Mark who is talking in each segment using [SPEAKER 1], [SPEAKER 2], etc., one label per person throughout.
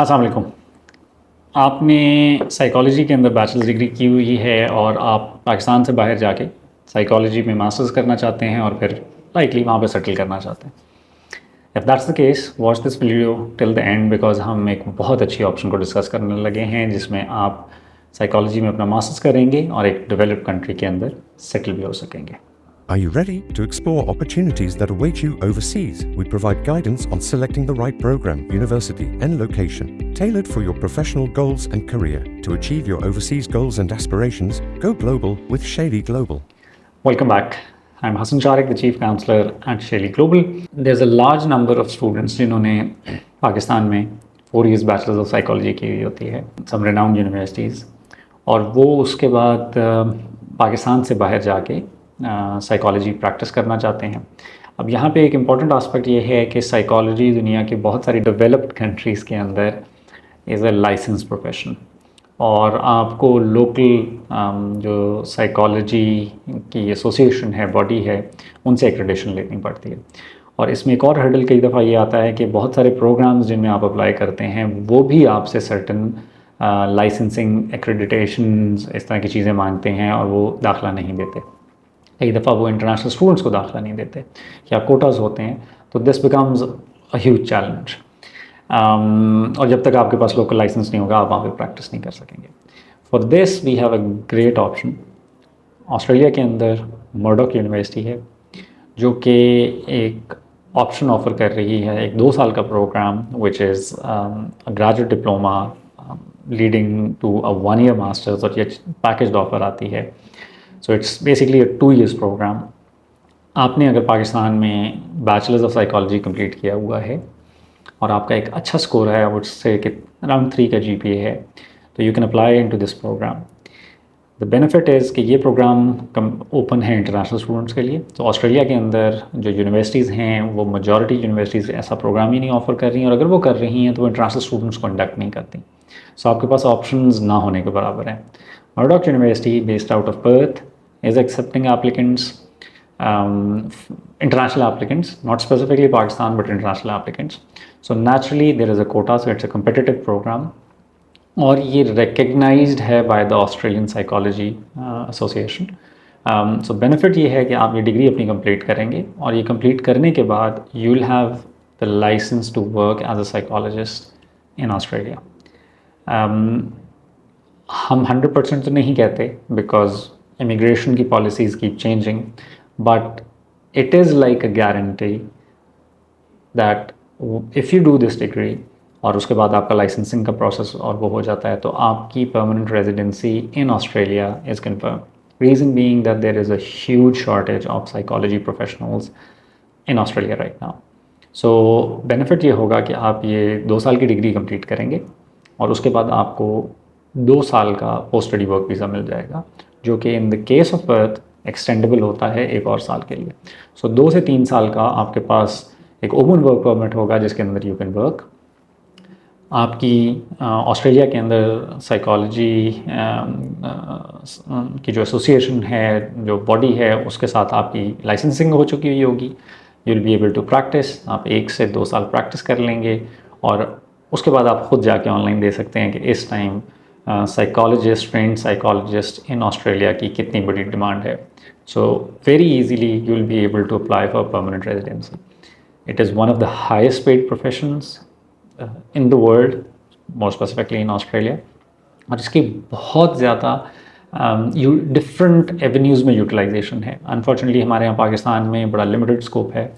[SPEAKER 1] अस्सलाम वालेकुम। आपने साइकोलॉजी के अंदर बैचलर्स डिग्री की हुई है और आप पाकिस्तान से बाहर जाके साइकोलॉजी में मास्टर्स करना चाहते हैं और फिर लाइकली वहाँ पे सेटल करना चाहते हैं। If that's the case, watch this video till the end because हम एक बहुत अच्छी ऑप्शन को डिस्कस करने लगे हैं जिसमें आप साइकोलॉजी में अपना मास्टर्स करेंगे और एक डेवलप्ड कंट्री के अंदर सेटल भी हो सकेंगे।
[SPEAKER 2] Are you ready to explore opportunities that await you overseas? We provide guidance on selecting the right program, university, and location, tailored for your professional goals and career. To achieve your overseas goals and aspirations, go global with Shaily Global.
[SPEAKER 1] Welcome back. I'm Hassan Sharik, the Chief Counselor at Shaily Global. There's a large number of students जिन्होंने पाकिस्तान में 4 years Bachelor's of Psychology की हुई होती है, some renowned universities, और वो उसके बाद पाकिस्तान से बाहर जाके साइकोलॉजी प्रैक्टिस करना चाहते हैं। अब यहाँ पे एक इम्पॉर्टेंट आस्पेक्ट ये है कि साइकोलॉजी दुनिया की बहुत सारी डेवलप्ड कंट्रीज़ के अंदर इज़ अ लाइसेंस प्रोफेशन और आपको लोकल जो साइकोलॉजी की एसोसिएशन है, बॉडी है, उनसे एक्रेडिटेशन लेनी पड़ती है। और इसमें एक और हर्डल कई दफ़ा ये आता है कि बहुत सारे प्रोग्राम्स जिनमें आप अप्लाई करते हैं वो भी आपसे सर्टन लाइसेंसिंग एक्रेडिटेशंस इस तरह की चीज़ें मांगते हैं और वो दाखिला नहीं देते। कई दफ़ा वो इंटरनेशनल स्टूडेंट्स को दाखिला नहीं देते या कोटाज होते हैं, तो this becomes a huge challenge. और जब तक आपके पास लोकल लाइसेंस नहीं होगा आप वहाँ पे प्रैक्टिस नहीं कर सकेंगे। For this we have a great option. Australia के अंदर मर्डॉक यूनिवर्सिटी है जो कि एक ऑप्शन ऑफ़र कर रही है, एक 2 साल का program which is a graduate diploma leading to a 1 year masters, और ये पैकेज ऑफ़र आती है। So it's basically a 2 years program. आपने अगर पाकिस्तान में बैचलर्स ऑफ साइकोलॉजी कंप्लीट किया हुआ है और आपका एक अच्छा स्कोर है, आई वुड से कि अराउंड 3 का GPA है, तो you can apply into this program. The benefit is कि ये प्रोग्राम ओपन है इंटरनेशनल स्टूडेंट्स के लिए। तो ऑस्ट्रेलिया के अंदर जो यूनिवर्सिटीज़ हैं वो मेजॉरिटी यूनिवर्सिटीज़ ऐसा प्रोग्राम ही नहीं ऑफ़र कर रही हैं, और अगर वो कर रही हैं तो वो इंटरनेशनल स्टूडेंट्स को इंडक्ट नहीं करती। सो आपके पास ऑप्शंस ना होने के बराबर हैं। Murdoch University based out of Perth is accepting applicants, international applicants, not specifically Pakistan, but international applicants. So naturally there is a quota, so it's a competitive program. और ये recognized है by the Australian Psychology Association. So benefit ये है कि आप ये degree अपनी complete करेंगे और ये कंप्लीट करने के बाद you will have the license to work as a psychologist in Australia. हम 100% तो नहीं कहते बिकॉज इमिग्रेशन की policies keep changing, but it is like a guarantee that if you do this degree और उसके बाद आपका लाइसेंसिंग का प्रोसेस और वो हो जाता है तो आपकी permanent residency in Australia is confirm. Reason being that there is a huge shortage of psychology professionals in Australia right now. So benefit ये होगा कि आप ये 2 साल की डिग्री कंप्लीट करेंगे और उसके बाद आपको 2 साल का पोस्ट स्टडी वर्क वीज़ा मिल जाएगा, जो कि in the case of birth extendable होता है 1 और साल के लिए। सो 2 से 3 साल का आपके पास एक ओपन वर्क परमिट होगा जिसके अंदर यू कैन वर्क। आपकी ऑस्ट्रेलिया के अंदर साइकोलॉजी की जो एसोसिएशन है, जो बॉडी है, उसके साथ आपकी लाइसेंसिंग हो चुकी हुई होगी। You will be able to practise. आप 1 से 2 साल प्रैक्टिस कर लेंगे और उसके बाद आप खुद जाके ऑनलाइन दे सकते हैं कि इस time psychologist, trained psychologist in Australia की कितनी बड़ी डिमांड है। So very easily you will be able to apply for permanent residency. It is one of the highest paid professions in the world, more specifically in Australia, और इसकी बहुत ज़्यादा different avenues में utilisation है। Unfortunately हमारे यहाँ पाकिस्तान में बड़ा लिमिटेड स्कोप है।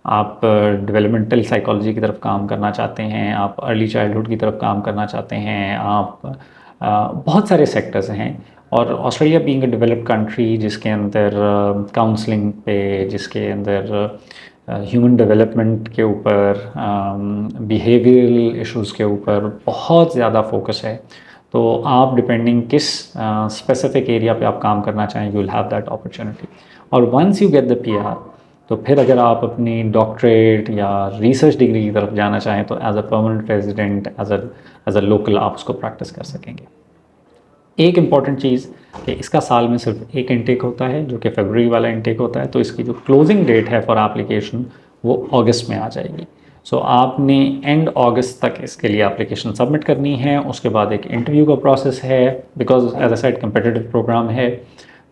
[SPEAKER 1] आप डेवलपमेंटल साइकोलॉजी की तरफ काम करना चाहते हैं, आप अर्ली चाइल्डहुड की तरफ काम करना चाहते हैं, आप बहुत सारे सेक्टर्स हैं। और Australia being a developed country जिसके अंदर काउंसलिंग पे, जिसके अंदर ह्यूमन डेवलपमेंट के ऊपर, बिहेवियरल इश्यूज़ के ऊपर बहुत ज़्यादा फोकस है, तो आप डिपेंडिंग किस स्पेसिफिक एरिया पे आप काम करना चाहें, you will have that opportunity. और once you get the PR, तो फिर अगर आप अपनी डॉक्टरेट या रिसर्च डिग्री की तरफ जाना चाहें तो as a permanent resident, as a local आप उसको प्रैक्टिस कर सकेंगे। एक इम्पॉर्टेंट चीज़ कि इसका साल में सिर्फ एक इंटेक होता है जो कि फरवरी वाला इंटेक होता है, तो इसकी जो क्लोजिंग डेट है फॉर एप्लीकेशन वो अगस्त में आ जाएगी। सो आपने एंड अगस्त तक इसके लिए एप्लीकेशन सबमिट करनी है। उसके बाद एक इंटरव्यू का प्रोसेस है, because as a side competitive program है,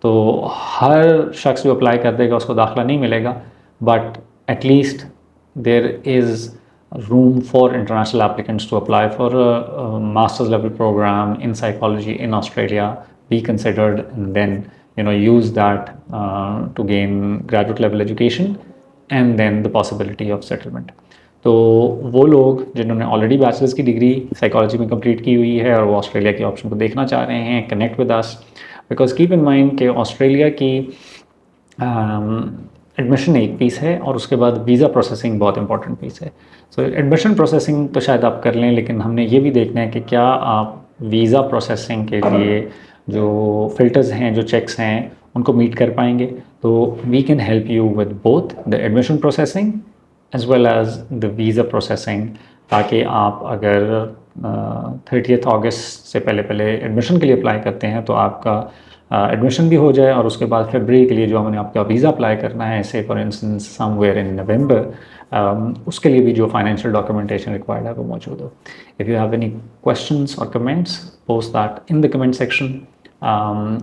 [SPEAKER 1] तो हर शख्स जो अप्लाई कर देगा उसको दाखिला नहीं मिलेगा, but at least there is room for international applicants to apply for a master's level program in psychology in Australia, be considered, and then use that to gain graduate level education and then the possibility of settlement. तो वो लोग जिन्होंने already bachelors की degree psychology में complete की हुई है और वो ऑस्ट्रेलिया के ऑप्शन को देखना चाह रहे हैं, connect with us, because keep in mind कि ऑस्ट्रेलिया की एडमिशन एक पीस है और उसके बाद वीज़ा प्रोसेसिंग बहुत इंपॉर्टेंट पीस है। सो एडमिशन प्रोसेसिंग तो शायद आप कर लें, लेकिन हमने ये भी देखना है कि क्या आप वीज़ा प्रोसेसिंग के लिए जो फ़िल्टर्स हैं, जो चेक्स हैं, उनको मीट कर पाएंगे। तो we can help you with both the admission processing as well as the visa processing, ताकि आप अगर 30 अगस्त से पहले एडमिशन के लिए अप्लाई करते हैं तो आपका एडमिशन भी हो जाए, और उसके बाद फरवरी के लिए जो हमने आपका वीज़ा अप्लाई करना है, से फॉर इंस्टेंस समवेयर इन नवंबर, उसके लिए भी जो फाइनेंशियल डॉक्यूमेंटेशन रिक्वायर्ड है वो मौजूद हो। If you have any questions और comments, post that in the comment section.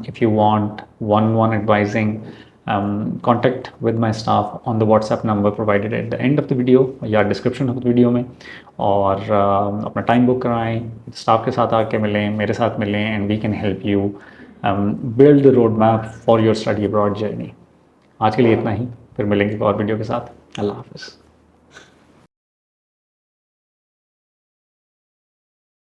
[SPEAKER 1] If you want one-on-one advising, contact with my staff on the WhatsApp number provided at the end of the video या description of the video में, और अपना time book कराएं, staff के साथ आके मिलें, मेरे साथ मिलें, and we can help you build the roadmap for your study abroad journey. आज के लिए इतना ही, फिर मिलेंगे एक और वीडियो के साथ। अल्लाह हाफ़िज़।